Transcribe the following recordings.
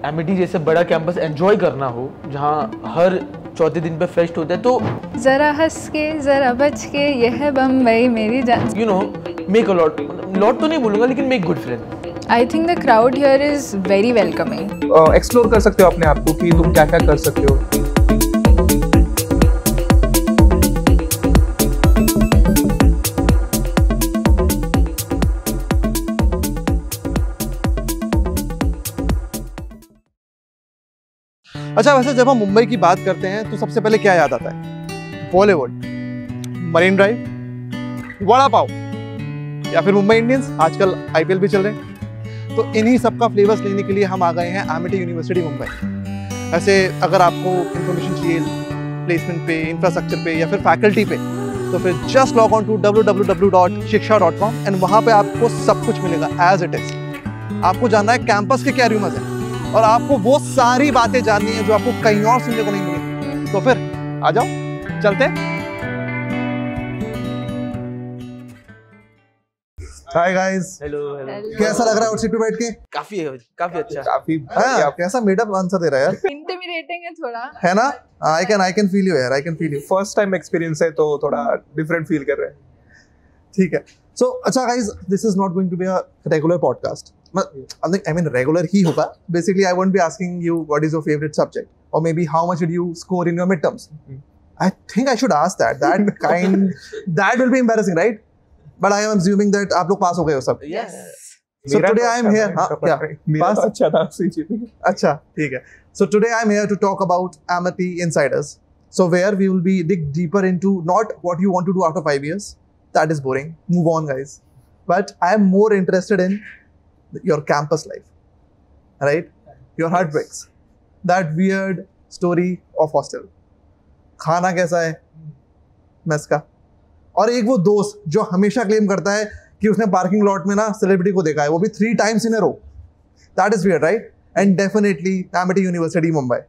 Amity जैसे बड़ा campus enjoy करना हो, जहाँ हर चौथे दिन पे फेस्ट होता है, तो जरा हंस के जरा बच के ये है बम्बई मेरी जान, you know make a lot तो नहीं बोलूँगा, लेकिन make good friend. I think the crowd here is very welcoming. Explore कर सकते हो अपने आप को कि तुम क्या क्या कर सकते हो। अच्छा, वैसे जब हम मुंबई की बात करते हैं तो सबसे पहले क्या याद आता है? बॉलीवुड, मरीन ड्राइव, वड़ा पाव, या फिर मुंबई इंडियंस। आजकल आईपीएल भी चल रहे हैं, तो इन्हीं सब का फ्लेवर्स लेने के लिए हम आ गए हैं एमिटी यूनिवर्सिटी मुंबई। ऐसे अगर आपको इन्फॉर्मेशन चाहिए प्लेसमेंट पे, इंफ्रास्ट्रक्चर पे, या फिर फैकल्टी पे, तो फिर just log on to www.shiksha.com and वहाँ पे आपको सब कुछ मिलेगा एज इट इज। आपको जानना है कैंपस के क्या रूमर्स हैं, और आपको वो सारी बातें जाननी है जो आपको कहीं और सुनने को नहीं मिली। तो फिर आ जाओ, चलते हैं। Hi guys, hello. कैसा लग रहा है आउटसीट पे बैठ के? काफी अच्छा। काफी हाँ, कैसा मेडअप आंसर दे रहा है यार, इंटिमिडेटिंग है थोड़ा, है ना? आई कैन फील यू यार, I can feel you. First time experience है तो थोड़ा डिफरेंट फील कर रहे हैं। ठीक है। सो अच्छा guys, this is not going to be a regular podcast. I mean regular ही होगा। Basically, I won't be asking you what is your favorite subject, or maybe how much did you score in your midterms. I think I should ask that. That will be embarrassing, right? But I am assuming that आप लोग पास हो गए हो सब। Yes. So today I am here. हाँ, क्या? मेरा पास? अच्छा था CGPA। अच्छा, ठीक है। So today I am here to talk about Amity Insiders. So where we will be dig deeper into not what you want to do after 5 years. That is boring. Move on, guys. But I am more interested in your campus life, right? Your heartbreaks, that weird story of hostel. खाना कैसा है mess का, और एक वो दोस्त जो हमेशा क्लेम करता है कि उसने पार्किंग लॉट में ना सेलिब्रिटी को देखा है, वो भी 3 times in a row. That is weird, right? And definitely Amity University Mumbai.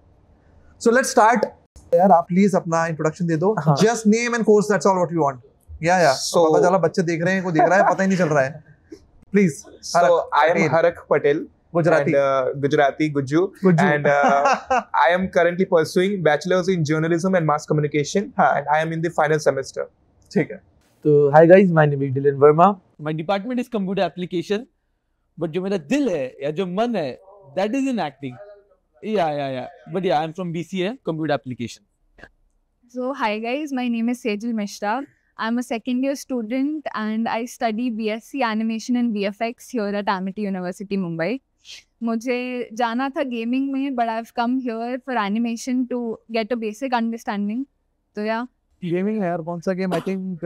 So let's start. यार आप प्लीज अपना इंट्रोडक्शन दे दो। Just name and course, that's all what we want. Yeah. So पता चला बच्चे देख रहे हैं, कोई देख रहा है, पता ही नहीं चल रहा है। Please. So I am Harak Patel, Gujarati. and Gujarati Guju. And I am currently pursuing bachelor's in journalism and mass communication, and I am in the final semester. ठीक है। तो hi guys, my name is Dillon Verma. My department is computer application, but जो मेरा दिल है या जो मन है, दैट इज इन एक्टिंग। या but I am from BCA computer application. So hi guys, my name is Sejal Mishra. I'm a second year student and I study BSc Animation and VFX here at Amity University Mumbai. मुझे जाना था gaming में, but I've come here for animation to get a basic understanding. तो या gaming है यार, कौन सा गेम? आई थिंक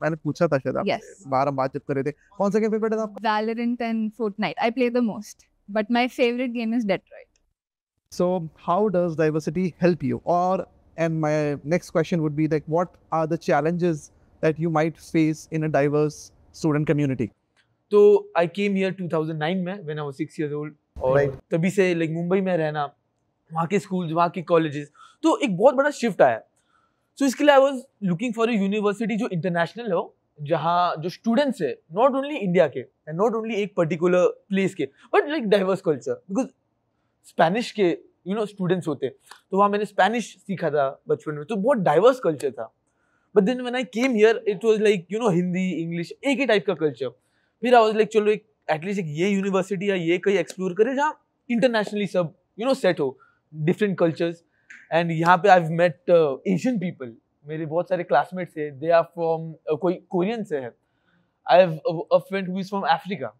मैंने पूछा था शायद आपसे, Yes. बार हम बातचीत कर रहे थे। कौन सा गेम फेवरेट है आपका? Valorant and Fortnite I play the most, but my favorite game is Detroit. So how does diversity help you? And my next question would be like, what are the challenges that you might face in a diverse student community? तो आई came here 2009 में, when I was 6 years old, और Right. तभी से like Mumbai में रहना, वहाँ के schools, वहाँ के कॉलेजेस, तो एक बहुत बड़ा शिफ्ट आया। सो इसके लिए I was looking for a university जो इंटरनेशनल हो, जहाँ जो स्टूडेंट्स है नॉट ओनली इंडिया के एंड नॉट ओनली एक पर्टिकुलर प्लेस के, but like diverse culture, because Spanish के स्टूडेंट्स होते, तो वहाँ मैंने स्पेनिश सीखा था बचपन में, तो बहुत डाइवर्स कल्चर था। But then when I came here it was like Hindi English एक ही टाइप का कल्चर। फिर आई वाज लाइक चलो एक एटलीस्ट एक ये यूनिवर्सिटी या ये कहीं एक्सप्लोर करे जहाँ इंटरनेशनली सब सेट हो, डिफरेंट कल्चर्स। एंड यहाँ पे I have met Asian people. मेरे बहुत सारे क्लासमेट्स है, दे आर फ्रॉम कोई कोरियन से है, I have a friend who is from Africa,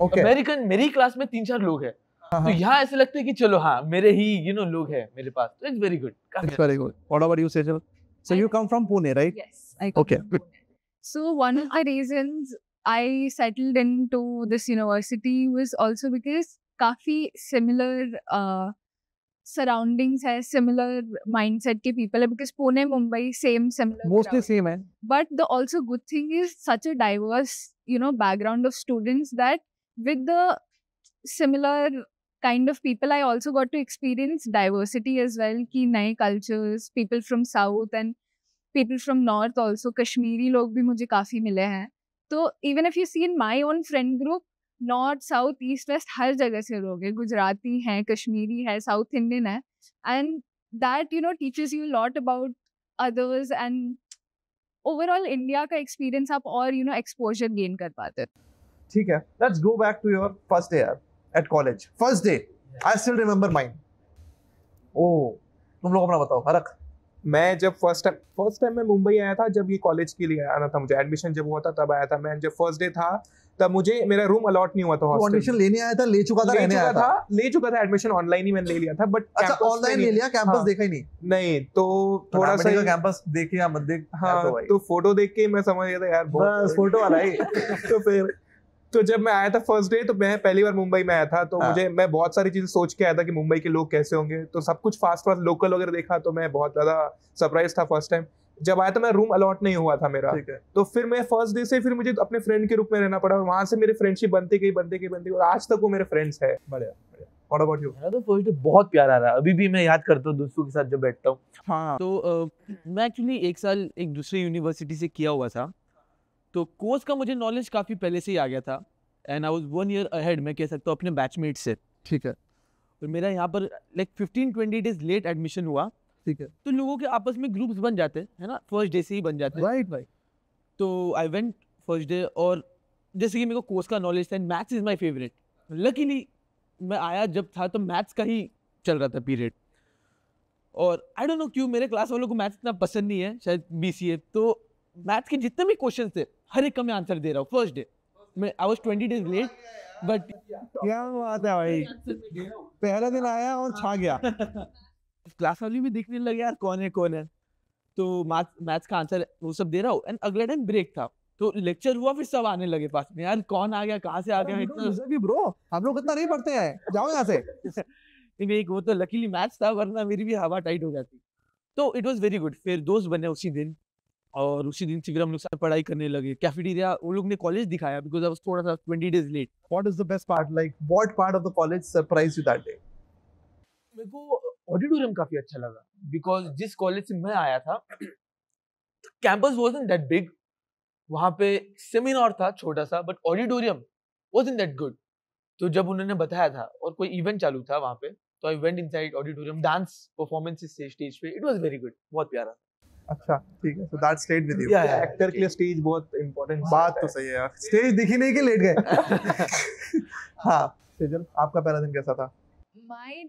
American. मेरी क्लास में 3-4 लोग हैं, तो यहाँ ऐसे लगता है कि चलो हाँ मेरे ही लोग हैं मेरे पास, तो it's very good. It's very good. What about you, Sejal? So you come from Pune, right? Yes, I come Okay, from good. Pune. So one of the reasons I settled into this university was also because काफी similar surroundings है, similar mindset के people है, because Pune, Mumbai similar Mostly crowd. same है। But the also good thing is such a diverse background of students that with the similar kind of people I also got to experience diversity as well, कि नए cultures, people from south and people from north also, Kashmiri लोग भी मुझे काफी मिले हैं। तो even if you see in my own friend group, north south east west हर जगह से लोग हैं, गुजराती हैं, कश्मीरी है, साउथ इंडियन है, and that teaches you lot about others, and overall India का एक्सपीरियंस आप और एक्सपोजर गेन कर पाते हैं। ठीक है, let's go back to your first day at college. First day I still remember mine. Oh, तुम लोग अपना बताओ। हरक, मैं जब फर्स्ट टाइम मैं मुंबई आया था, जब ये कॉलेज के लिए आना था, मुझे एडमिशन जब हुआ था तब आया था मैं। जब फर्स्ट डे था तब मुझे मेरा रूम अलॉट नहीं हुआ था हॉस्टल। एडमिशन लेने आया था, ले चुका था, रहने आया था? ले चुका था एडमिशन, ऑनलाइन ही मैंने ले लिया था, बट अच्छा ऑनलाइन ले लिया, कैंपस देखा ही नहीं? नहीं, तो थोड़ा सा कैंपस देखे या मत देख। हाँ, तो फोटो देख के मैं समझ गया था यार, बस फोटो वाला ही। तो फिर तो जब मैं आया था फर्स्ट डे, तो मैं पहली बार मुंबई में आया था, तो मैं बहुत सारी चीजें सोच के आया था कि मुंबई के लोग कैसे होंगे, तो सब कुछ फास्ट लोकल वगैरह देखा, तो मैं बहुत ज्यादा सरप्राइज था फर्स्ट टाइम। जब आया तो मैं रूम अलॉट नहीं हुआ था मेरा, तो फिर मैं फर्स्ट डे से फिर मुझे अपने फ्रेंड के रूप में रहना पड़ा, वहां से मेरी फ्रेंडशिप बनती गई और आज तक वो मेरे फ्रेंड्स है। बढ़िया। What about you? मेरा तो फर्स्ट डे बहुत प्यारा रहा, अभी भी मैं याद करता हूँ दोस्तों के साथ जब बैठता हूँ। हाँ, तो मैं एक्चुअली एक साल एक दूसरी यूनिवर्सिटी से किया हुआ था, तो कोर्स का मुझे नॉलेज काफ़ी पहले से ही आ गया था, and I was 1 year ahead, मैं कह सकता हूँ, अपने बैचमेट से। ठीक है। और मेरा यहाँ पर लाइक 15-20 डेज लेट एडमिशन हुआ। ठीक है। तो लोगों के आपस में ग्रुप्स बन जाते हैं, है ना, फर्स्ट डे से ही बन जाते हैं। राइट भाई। तो आई वेंट फर्स्ट डे, और जैसे कि मेरे को कोर्स का नॉलेज था, maths is my favourite. Luckily मैं आया जब था तो मैथ्स का ही चल रहा था पीरियड, और आई डोंट नो क्यों मेरे क्लास वालों को मैथ्स इतना पसंद नहीं है, शायद BCA। तो मैथ्स के जितने भी क्वेश्चन थे हर एक का मैं आंसर दे रहा हूँ फर्स्ट डे में। I was 20 days late, but क्या बात है भाई, पहला दिन आया और छा गया। क्लास वाले भी देखने लगे यार कौन है। तो मैथ्स का आंसर वो सब दे रहा हूँ, एंड अगले टाइम ब्रेक था, तो लेक्चर हुआ, फिर सब आने लगे पास में, यार कौन आ गया, कहाँ से आ गया। इतना ब्रो, हम लोग इतना नहीं पढ़ते हैं, जाओ यहाँ से। एक वो तो लकीली मैथ्स था, वरना मेरी भी हवा टाइट हो जाती। तो इट वाज वेरी गुड। फिर दोस्त बने उसी दिन, और उसी दिन से फिर हम लोग साथ पढ़ाई करने लगे। कैफेटेरिया वो लोग ने कॉलेज दिखाया, बिकॉज आई वाज थोड़ा सा 20 days late. What is the best part? Like, what part of the college surprised you that day? मेरे को ऑडिटोरियम काफी अच्छा लगा, बिकॉज जिस कॉलेज से मैं आया था कैंपस वाज़न्ट दैट बिग, वहाँ पे सेमिनार था छोटा सा, but auditorium wasn't that good. तो जब उन्होंने बताया था और कोई इवेंट चालू था वहाँ पे, तो I went inside auditorium, dance performances थे स्टेज पे, इट वाज वेरी गुड, बहुत प्यारा। अच्छा, ठीक है। So that stayed with you. Yeah. Actor के लिए स्टेज बहुत इंपॉर्टेंट बात तो सही है यार, स्टेज दिखी नहीं कि लेट गए। हाँ, सेजल, आपका पहला दिन कैसा था? My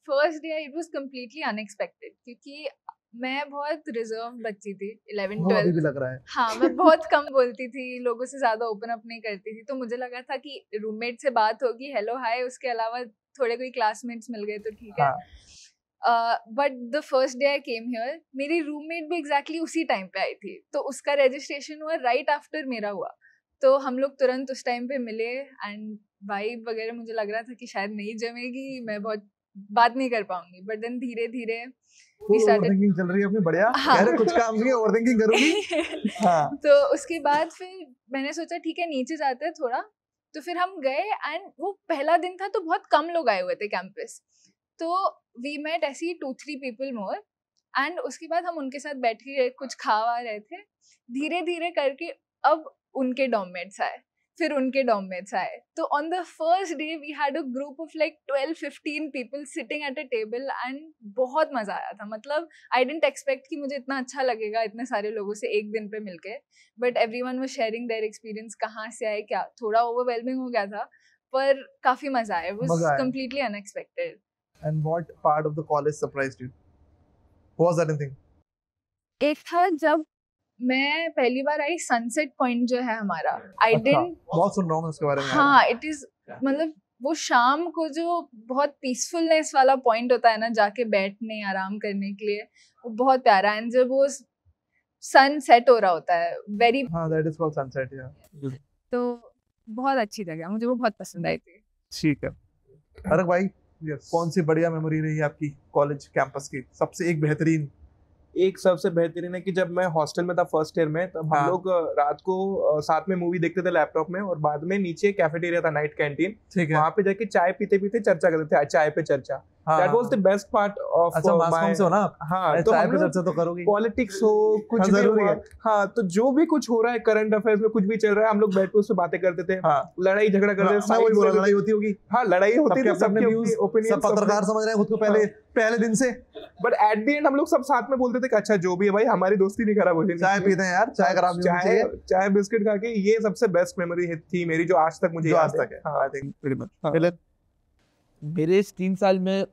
first day it was completely unexpected, क्योंकि मैं बहुत रिजर्व बच्ची थी 11-12। अभी भी लग रहा है। हाँ, मैं बहुत कम बोलती थी, लोगों से ज्यादा ओपन अप नहीं करती थी, तो मुझे लगा था कि रूममेट से बात होगी, हेलो हाय, उसके अलावा थोड़े कोई क्लासमेट्स मिल गए तो ठीक है। But the first day I came here, मेरी रूममेट भी एग्जैक्टली उसी टाइम पे आई थी, तो उसका रजिस्ट्रेशन हुआ राइट आफ्टर मेरा हुआ, तो हम लोग तुरंत उस टाइम पे मिले, एंड वाइब वगैरह मुझे लग रहा था कि शायद नहीं जमेगी, मैं बहुत बात नहीं कर पाऊंगी, बट देन धीरे धीरे ओवरथिंकिंग चल रही है अपनी, बढ़िया। हाँ। कह रहे कुछ काम नहीं है, ओवरथिंकिंग करूंगी। हाँ। तो उसके बाद फिर मैंने सोचा ठीक है नीचे जाते हैं थोड़ा, तो फिर हम गए, एंड वो पहला दिन था तो बहुत कम लोग आए हुए थे कैंपस, तो वी मेट ऐसी 2-3 पीपल मोर, एंड उसके बाद हम उनके साथ बैठ के कुछ खा रहे थे, धीरे धीरे करके अब उनके डॉममेट्स आए, फिर उनके डॉममेट्स आए, तो on the first day we had a group of like 12-15 people sitting at a table, and बहुत मजा आया था। मतलब आई डिडंट एक्सपेक्ट कि मुझे इतना अच्छा लगेगा इतने सारे लोगों से एक दिन पे मिलके, but everyone was sharing their experience, कहाँ से आए क्या, थोड़ा ओवरवेलमिंग हो गया था, पर काफी मजा आया, it was completely unexpected. And what part of the college surprised you? Was there anything? एक था जब मैं पहली बार आई, सनसेट पॉइंट जो है हमारा, आई डिडंट, बहुत सुन रहा हूँ उसके बारे में। हाँ, इट इज, मतलब वो शाम को जो बहुत पीसफुलनेस वाला पॉइंट होता है ना, जाके बैठने आराम करने के लिए, वो बहुत प्यारा है, एंड जब वो सन सेट हो रहा होता है, वेरी, हाँ, that is called sunset, yeah. तो बहुत अच्छी जगह, मुझे वो बहुत पसंद आई थी। ठीक है। हरक भाई, कौन सी बढ़िया मेमोरी रही आपकी कॉलेज कैंपस की, सबसे एक बेहतरीन? एक सबसे बेहतरीन है कि जब मैं हॉस्टल में था फर्स्ट ईयर में, तब हम लोग रात को साथ में मूवी देखते थे लैपटॉप में, और बाद में नीचे कैफेटेरिया था, नाइट कैंटीन, ठीक है, वहाँ पे जाके चाय पीते पीते चर्चा करते थे, चाय पे चर्चा। That was the best part of अच्छा मास कॉम से हो ना आप? हाँ, तो चाय हम पे लोग चर्चा तो करोगे। पॉलिटिक्स हो कुछ हाँ, भी जरूरी हुआ, है। हाँ, तो जो भी कुछ हो रहा है करंट अफेयर्स में, कुछ भी चल रहा है, हम लोग बैठ के उस पे बातें करते थे, हाँ, लड़ाई झगड़ा करते थे, मैं वही बोला, sides लड़ाई होती होगी, हाँ, लड़ाई होती सबके थी, अपने सबके व्यूज, ओपिनियन, सब पत्रकार समझ रहे हैं खुद को पहले दिन से। बट एट द एंड हम लोग सब साथ में बोलते थे कि अच्छा जो भी है भाई, हमारी दोस्ती नहीं खराब होनी चाय चाहिए। पीते हैं यार, चाय खराब नहीं होनी चाहिए, चाय बिस्किट खा के, ये सबसे बेस्ट मेमोरी थी मेरी, जो आज तक मुझे जो याद आज तक है। हाँ, आई थिंक pretty much. हाँ। पहले मेरे इस 3 साल में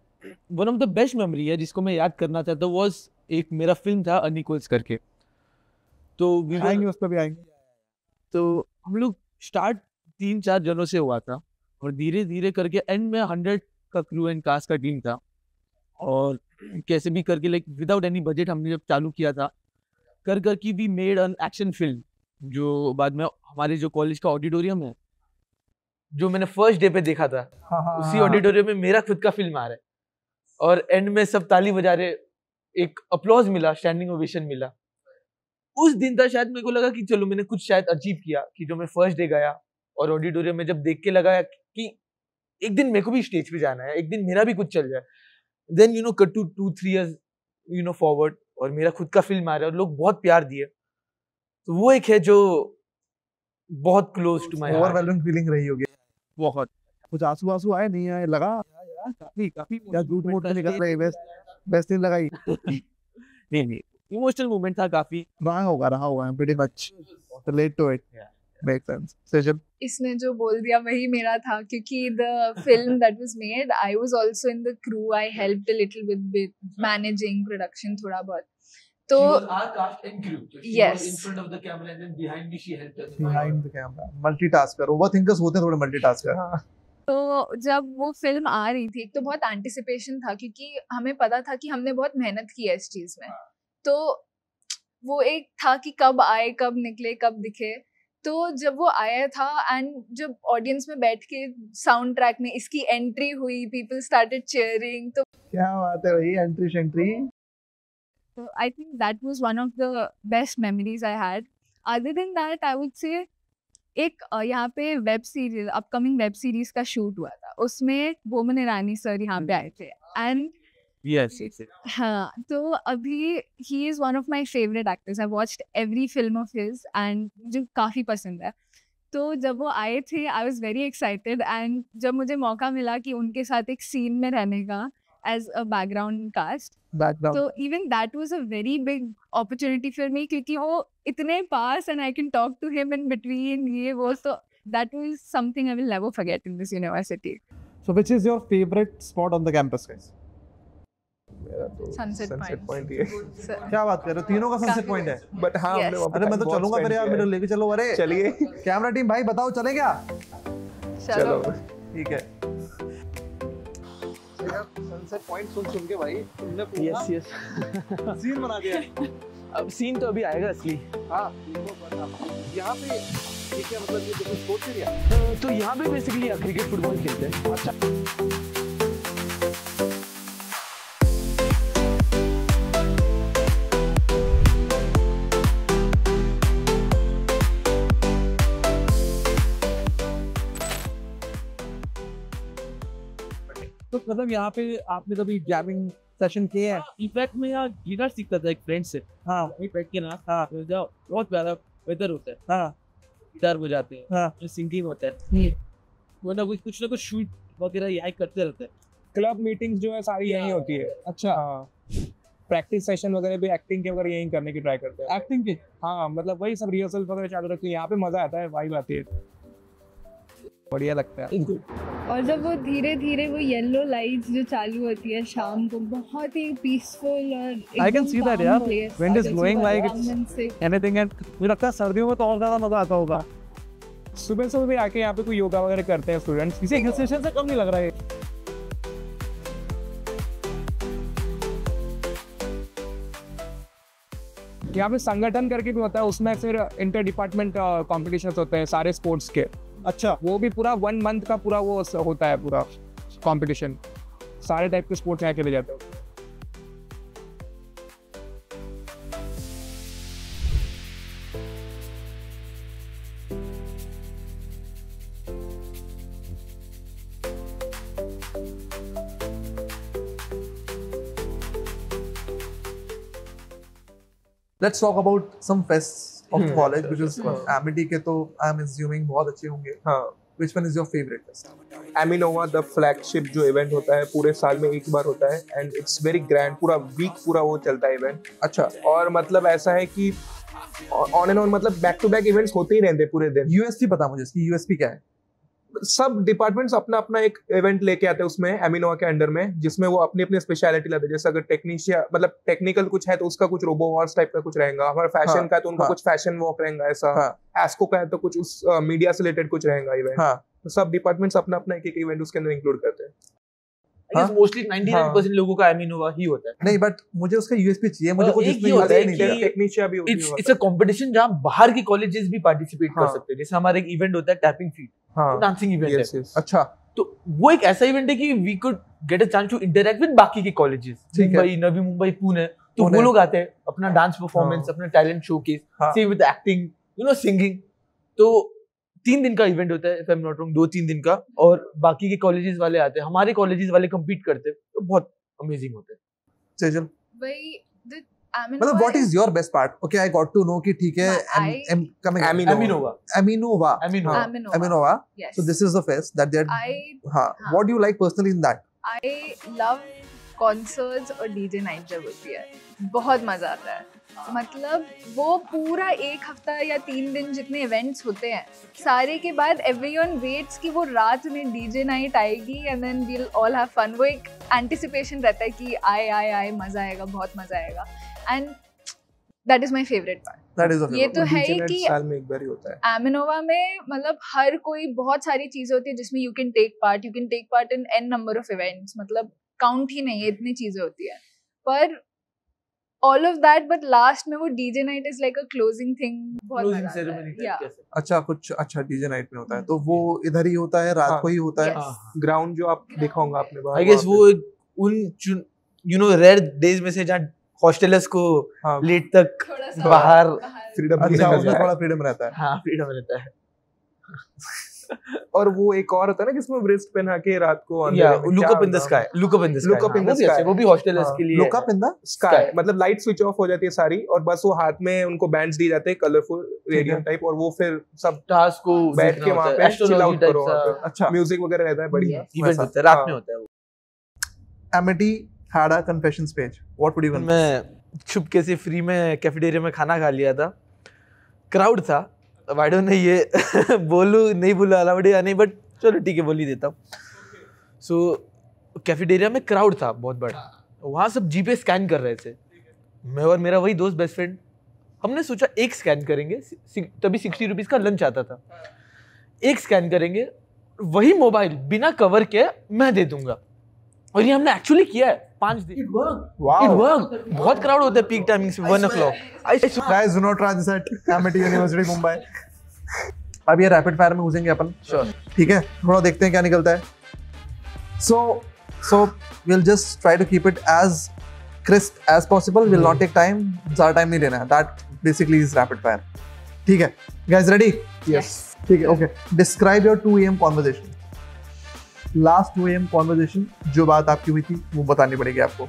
one of the best memory है जिसको मैं याद करना चाहता हूँ, was एक मेरा फिल्म था अनइक्वल्स करके। तो आएंगे, उस पर भी आएंगे। तो हम लोग स्टार्ट 3-4 जनों से हुआ था और धीरे धीरे करके एंड में 100 का क्रू एंड कास्ट का टीम था, और कैसे भी करके लाइक विदाउट एनी बजट हमने जब चालू किया था कर की we made an action film, जो बाद में हमारे जो कॉलेज का ऑडिटोरियम है, जो मैंने फर्स्ट डे पे देखा था, उसी ऑडिटोरियम में मेरा खुद का फिल्म आ रहा है, और एंड में सब ताली बजा रहे, एक अपलॉज मिला, स्टैंडिंग ओवेशन मिला। उस दिन था शायद मेरे को लगा कि चलो मैंने कुछ शायद अचीव किया, कि जो मैं फर्स्ट डे गया और ऑडिटोरियम में जब देख के लगा कि एक दिन मेरे को भी स्टेज पे जाना है, एक दिन मेरा भी कुछ चल जाए। Then you know cut to 2-3 years you know forward, और मेरा खुद का फिल्म आ रहा है और लोग बहुत प्यार दिए। तो वो एक है जो बहुत close to my heart. Overwhelming feeling रही होगी। बहुत कुछ आंसू आए नहीं आए, लगा काफी या झूठ मूठ निकल रहे, बेस्ट नहीं लगाई। नहीं इमोशनल मोमेंट था काफी। रहा होगा pretty much relate to it, makes sense। Sejal, इसने जो बोल दिया वही मेरा था, क्योंकि the film that was made, I was also in the crew. I helped a little with managing production थोड़ा बहुत। तो yes, in front of the camera and then behind me she helped us. Behind the camera, multitasker, overthinkers होते हैं थोड़े multitasker। तो जब वो film आ रही थी, एक तो बहुत एंटिसिपेशन था, क्योंकि हमें पता था कि हमने बहुत मेहनत की है इस चीज में। तो वो एक था कि कब आए, कब निकले, कब दिखे। तो जब वो आया था एंड जब ऑडियंस में बैठ के साउंड ट्रैक में इसकी एंट्री हुई, पीपल स्टार्टेड चीयरिंग, तो क्या बात है भाई, entry. So I think that was one of the best memories I had. Other than that, I would say एक यहाँ पे web series, upcoming web series का शूट हुआ था, उसमें बोमन ईरानी सर यहाँ पे आए थे एंड यस हाँ, तो अभी he is one of my favourite actors. I watched every film of his and मुझे काफ़ी पसंद है। तो जब वो आए थे, I was very excited, and जब मुझे मौका मिला कि उनके साथ एक सीन में रहने का एज अ बैकग्राउंड कास्ट, तो even that was a very big opportunity for me, क्योंकि वो इतने पास and I can talk to him in between, ये वो, तो that was something I will never forget in this university. So which is your favorite spot on the campus, guys? मेरा तो Sunset point ही है। क्या बात कर रहे हो, तीनों का सनसेट पॉइंट है। बट हाँ, Yes. हमने वहाँ पे अरे मैं तो बहुत चलूंगा spend फिर यार, किया मेरे है। लेके चलो। अरे चलिए, कैमरा टीम भाई बताओ चले क्या? चलो। ठीक है। सनसेट पॉइंट सुन के भाई तुमने पूरा यस सीन बना दिया। अब सीन तो अभी आएगा असली। हाँ, यहाँ पे ये क्या मतलब, ये तो स्पोर्ट्स एरिया? तो यहाँ पे बेसिकली क्रिकेट फुटबॉल खेलते हैं। अच्छा, तो मतलब यहाँ पे आपने कभी जैमिंग सेशन किए हैं? इनफैक्ट मैं यहाँ गिटार सीखता था एक फ्रेंड से। हाँ, वहीं बैठ के ना, हाँ, बहुत प्यारा वेदर होता है। हाँ, गिटार बजाते हैं, हाँ, सिंगिंग होता है, वो ना कुछ ना कुछ शूट वगैरह यही करते रहते हैं। क्लब मीटिंग्स जो है सारी यहीं होती है। अच्छा, प्रैक्टिस सेशन वगैरह भी एक्टिंग के वगैरह यहीं करने की ट्राई करते हैं। एक्टिंग की? हाँ, मतलब वही सब रिहर्सल वगैरह चालू रखते हैं, यहाँ पे मजा आता है, वाइब आती है, बढ़िया लगता है। और जब वो धीरे धीरे वो येलो लाइट्स जो चालू होती है शाम को, बहुत ही पीसफुल और I can see that, यार। Wind is blowing like it's anything, and मुझे लगता है सर्दियों में तो और ज़्यादा मजा आता होगा। सुबह सुबह भी आके यहाँ पे कोई योगा वगैरह करते हैं स्टूडेंट्स। किसी हिल स्टेशन से कम नहीं लग रहा है। यहाँ पे संगठन करके भी होता है, उसमें फिर इंटर डिपार्टमेंट कॉम्पिटिशन्स होते हैं सारे स्पोर्ट्स के। अच्छा, वो भी पूरा 1 month का पूरा वो होता है, पूरा कंपटीशन, सारे टाइप के स्पोर्ट्स यहाँ खेले जाते हैं। Let's talk about some fests of Hmm. college, which is Amity के तो I'm assuming बहुत अच्छे होंगे. हाँ, Which one is your favorite fest? एमिनोवा द फ्लैगशिप जो इवेंट होता है पूरे साल में एक बार होता है एंड इट्स वेरी ग्रैंड, पूरा वीक पूरा वो चलता है इवेंट. अच्छा. और मतलब ऐसा है कि ऑन एंड ऑन मतलब बैक टू बैक इवेंट्स होते ही रहते हैं पूरे दिन. USP पता मुझे, इसकी USP क्या है? सब डिपार्टमेंट्स अपना अपना एक इवेंट लेके आते हैं उसमें एमिनोवा के अंडर में, जिसमें वो अपनी अपनी स्पेशलिटी लाते हैं. जैसे अगर टेक्नीशियन मतलब टेक्निकल कुछ है तो उसका कुछ रोबो हॉर्स टाइप का कुछ रहेगा. हमारा फैशन हाँ, का है तो उनका हाँ. कुछ फैशन वॉक रहेगा ऐसा. हाँ. एस्को का है तो कुछ उस मीडिया से रिलेटेड कुछ रहेगा इवेंट. हाँ. तो सब डिपार्टमेंट्स अपना अपना एक एक इवेंट उसके अंदर इंक्लूड करते हैं. I guess mostly 99% लोगों का एमिनोवा ही होता है. नहीं, बट मुझे उसका USP चाहिए. मुझे कुछ एक इसमें ही होता है USP नहीं कि- दिया. टेक्नीशियन भी होती It's है. a competition जहाँ बाहर की कॉलेजेस भी पार्टिसिपेट कर हाँ. सकते हैं. जैसे हमारा एक इवेंट होता है टैपिंग फीट, हाँ, डांसिंग इवेंट है. yes, yes. अच्छा. तो वो एक ऐसा इवेंट है कि we could get a chance to interact with बाकी के कॉलेजेस. ठीक है. मुंबई, नवी मुंबई, पुणे. तो पुणे. वो लोग आते हैं अपना डांस परफॉर्मेंस, हाँ. अपना टैलेंट शोकेस, हाँ. Same with acting, singing. तो 3 दिन का इवेंट होता है, if I am not wrong, 2-3 दिन का. और बाकी के कॉलेजेस वाले आते हैं, हमारे कॉलेजेस वाले compete करते हैं. तो बहुत अमेजिंग होता है. सेजल, वही the मतलब Aminova what is your best part? Okay, I got to know कि ठीक है. coming Amino. एमिनोवा. Aminova. एमिनोवा. Aminova. Aminova. Yes. So this is the fest that they're. I हाँ. What do you like personally in that? love concerts और DJ night जब होती है, बहुत मजा आता है. मतलब वो पूरा एक हफ्ता या 3 दिन जितने इवेंट्स होते हैं सारे के बाद एवरीवन वेट्स कि वो रात में डीजे नाइट आएगी and then we'll all have fun. वो एक एंटिसिपेशन रहता है कि आए मजा आएगा, बहुत मजा आएगा. And that is my favourite part. That is the ये favorite. तो है DJ ही night कि साल में एक बार ही होता है. एमिनोवा में मतलब हर कोई बहुत सारी चीजें होती है जिसमें you can take part in n number of events. मतलब काउंट ही नहीं है, इतनी चीजें होती है. पर all of that but last में वो DJ night is like a closing thing. बहुत Closing मजा आता ceremony है. type या कैसे? अच्छा, कुछ अच्छा डीजे नाइट में होता है तो वो इधर ही होता है, रात हाँ. को ही होता है. Yes. हाँ. ग्राउंड जो आप देखा होगा आपने बाहर, आई गेस वहाँ वो उन रेयर डेज में से जहाँ हॉस्टलर्स को पे, हाँ, लेट तक थोड़ा सा बाहर फ्रीडम अच्छा, उसमें थोड़ा फ्रीडम रहता है. हाँ फ्रीडम रहता है. और वो एक और होता है ना जिसमें ब्रेस्ट पहना के रात को या look up in the sky. Look up in the sky. Look up in the sky. वो भी हॉस्टलर्स हाँ. के लिए Look up in the sky मतलब लाइट स्विच ऑफ हो जाती है सारी और बस वो हाथ में उनको बैंड्स दिए जाते हैं कलरफुल रेडियम टाइप और वो फिर सब टास्क को बैठ के वहाँ पे chill out करो वहाँ पे. अच्छा. म्यूजिक वगैरह रहता है बढ़िया. Yes. इवेंट वैसा. होता है, रात हाँ. में होता है वो. Amity had a confessions page. What would you confess? मैं छुपके से फ्री में कैफेटेरिया में खाना खा लिया था. क्राउड था. अब आई डोंट नो ये बोलूं नहीं बोलूं अलाउड है या नहीं, बट चलो ठीक है बोल ही देता हूँ. सो कैफेटेरिया में क्राउड था बहुत बड़ा. वहाँ सब जीपे स्कैन कर रहे थे. मैं और मेरा वही दोस्त बेस्ट फ्रेंड, हमने सोचा एक स्कैन करेंगे. तभी 60 रुपीज़ का लंच आता था. एक स्कैन करेंगे, वही मोबाइल बिना कवर के मैं दे दूंगा. और ये हमने एक्चुअली किया है 5 दिन. It worked. बहुत क्राउड होता है पीक टाइमिंग से 1 o'clock. Guys, do not try this at Amity University, Mumbai. अब ये रैपिड फायर में घुसेंगे अपन. Sure. ठीक है, थोड़ा देखते हैं क्या निकलता है. So we'll just try to keep it as crisp as possible. We'll not take time. ज़्यादा टाइम नहीं लेना है. That basically is rapid fire. ठीक है. Guys, ready? Yes. ठीक है. Okay. Describe your 2 AM conversation. Last 2 AM conversation जो बात आपकी हुई थी वो बतानी पड़ेगी आपको.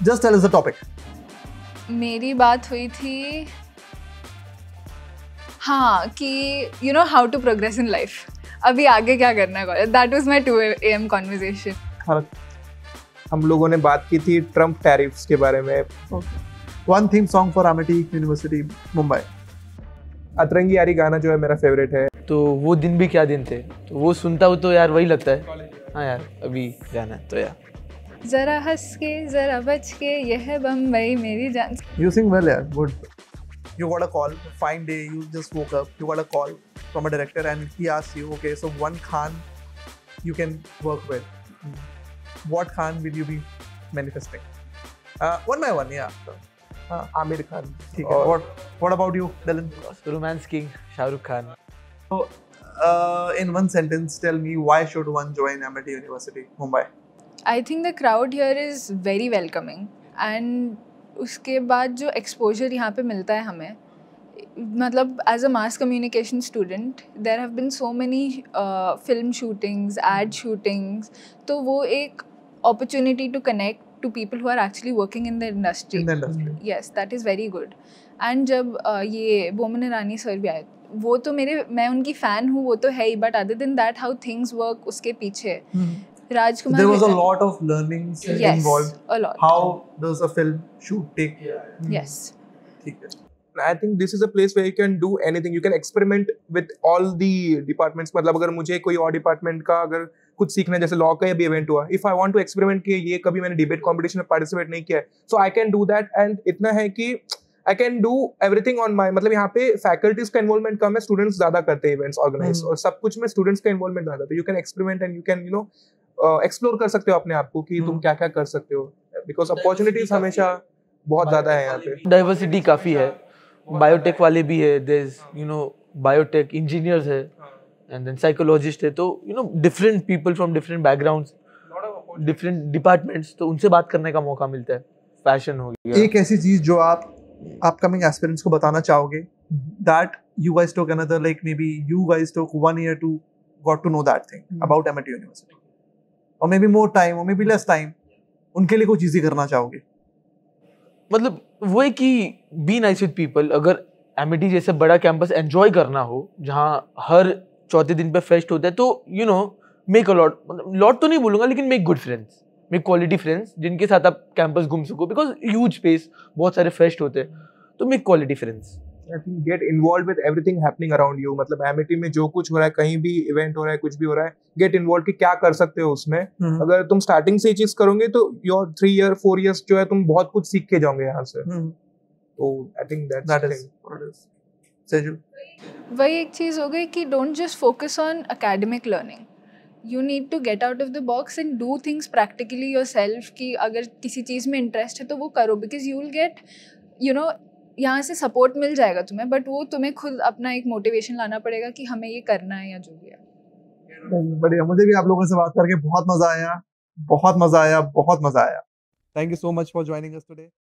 Just tell us the topic. मेरी बात हुई थी हाँ कि you know how to progress in life. अभी आगे क्या करना है. That was my 2 AM conversation. हम लोगों ने बात की थी ट्रम्प टैरिफ्स के बारे में. One theme song for Amity University, Mumbai. अतरंगी यारी गाना जो है मेरा फेवरेट है. तो वो दिन भी क्या दिन थे. तो वो सुनता हूँ तो यार वही लगता है हाँ यार अभी जाना है. तो यार जरा हंस के जरा बच के यह बम्बई मेरी जान. You sing well, yeah. Good. You got a call, fine day, you just woke up, you got a call from a director and he asked you, okay, so one Khan you can work with. What Khan will you be manifesting? One by one, yeah. Aamir Khan. ठीक है. What about you, Dylan? Romance king Shahrukh Khan. In one sentence, tell me why should one join Amity University, Mumbai? I think the crowd here is very welcoming and उसके बाद जो exposure यहाँ पे मिलता है हमें, मतलब as a mass communication student there have been so many film shootings, ad shootings. तो वो एक opportunity to connect to people who are actually working in the industry. In the industry. Yes, that is very good. And जब ये Boman Irani sir भी आए, वो तो मैं उनकी फ़ैन हूँ, वो तो है ही, but other than that, how things work उसके पीछे, Rajkumar. There was a lot of learnings involved. A lot. How does a film shoot take? Yes. I think this is a place where you can do anything. You can experiment with all the departments. मतलब अगर मुझे कोई और department का अगर कुछ सीखना है, जैसे लॉ का भी इवेंट हुआ, if I want to experiment कि ये कभी मैंने डिबेट कंपटीशन में पार्टिसिपेट नहीं किया है, so I can do that. And इतना है कि I can do everything on my, मतलब यहाँ पे फैकल्टीज का इन्वॉल्वमेंट कम है, स्टूडेंट्स ज्यादा करते हैं इवेंट्स ऑर्गेनाइज, और सब कुछ में स्टूडेंट्स का इन्वॉल्वमेंट ज्यादा, तो you can experiment and you can explore कर सकते हो अपने आप को कि तुम क्या क्या कर सकते हो, बिकॉज अपॉर्चुनिटीज हमेशा बहुत ज्यादा है यहाँ पे. डाइवर्सिटी काफी है, बायोटेक वाले भी है, देयर इज बायोटेक इंजीनियर्स है, एंड देन साइकोलॉजिस्ट है, तो different people from different backgrounds, different departments, तो उनसे बात करने का मौका मिलता है. फैशन हो गया. एक ऐसी चीज जो आप अपकमिंग एस्पिरेंट्स को बताना चाहोगे, that you guys took another, like maybe you guys took 1 year to got to know that thing about MIT University, or maybe more time or maybe less time, उनके लिए कोई चीजें करना चाहोगे? मतलब वो है कि बी नाइस विद पीपल. अगर एमिटी जैसे बड़ा कैंपस एंजॉय करना हो, जहाँ हर चौथे दिन पे फेस्ट होता है, तो मेक अ लॉट, मतलब लॉट तो नहीं बोलूंगा, लेकिन make good friends, make quality friends, जिनके साथ आप कैंपस घूम सको, बिकॉज ह्यूज स्पेस, बहुत सारे फेस्ट होते हैं, तो make quality friends. I think get involved with everything happening around you. मतलब MIT में जो कुछ हो रहा है, कहीं भी इवेंट हो रहा है, कुछ भी हो रहा है, get involved कि क्या कर सकते हो उसमें. अगर तुम स्टार्टिंग से ये चीज करोगे तो your 3 year 4 years जो है, तुम बहुत कुछ सीख के जाओगे यहाँ से. तो I think that is what it is. सेजुल, वही एक चीज़ हो गई कि don't just focus on academic learning, you need to get out of the box and do things practically yourself. कि अगर किसी चीज़ में इंटरेस्ट है तो वो करो, बिकॉज यू विल गेट यहाँ से सपोर्ट मिल जाएगा तुम्हें, बट वो तुम्हें खुद अपना एक मोटिवेशन लाना पड़ेगा कि हमें ये करना है या जो भी है. बढ़िया. मुझे भी आप लोगों से बात करके बहुत मजा आया, बहुत मजा आया, बहुत मजा आया. Thank you so much for joining us today.